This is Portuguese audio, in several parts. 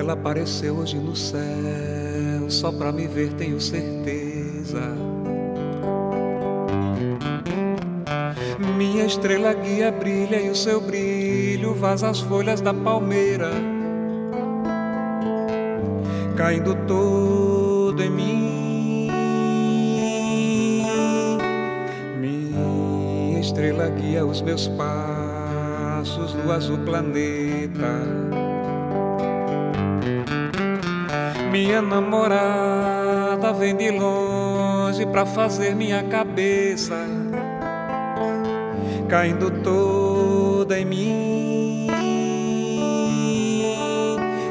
Ela apareceu hoje no céu, só pra me ver tenho certeza. Minha estrela guia brilha e o seu brilho vaza as folhas da palmeira, caindo todo em mim. Minha estrela guia os meus passos no azul planeta. Minha namorada vem de longe pra fazer minha cabeça, caindo toda em mim.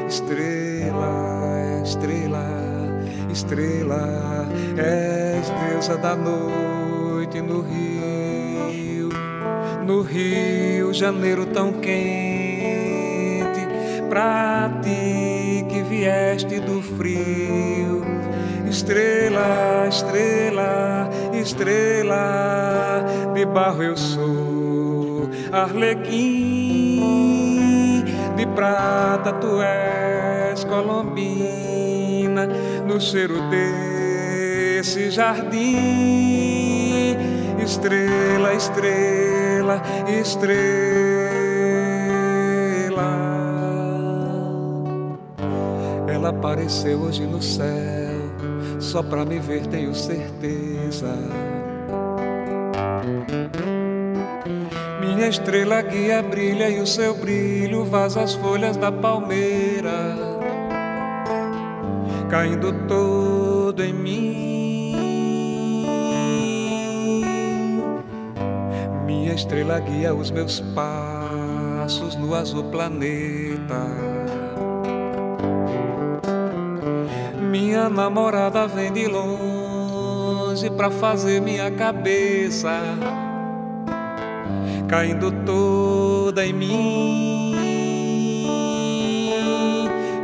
Estrela, estrela, estrela, és deusa da noite no Rio, janeiro tão quente, pra ti que vieste do frio. Estrela, estrela, estrela, de barro eu sou arlequim, de prata tu és colombina, no cheiro desse jardim. Estrela, estrela, estrela. Ela apareceu hoje no céu, só pra me ver tenho certeza. Minha estrela guia brilha e o seu brilho vaza as folhas da palmeira, caindo todo em mim. Minha estrela guia os meus passos no azul planeta. Minha namorada vem de longe pra fazer minha cabeça, caindo toda em mim.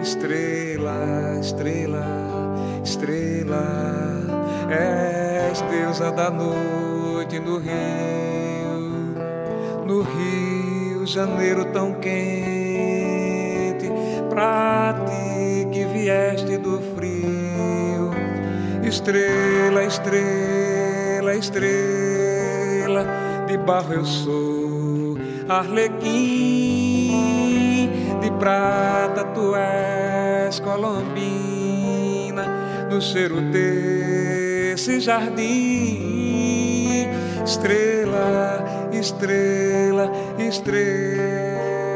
Estrela, estrela, estrela, és deusa da noite no Rio, janeiro tão quente, pra ti que vieste do frio. Estrela, estrela, estrela, de barro eu sou arlequim, de prata tu és colombina, no cheiro desse jardim. Estrela, estrela, estrela.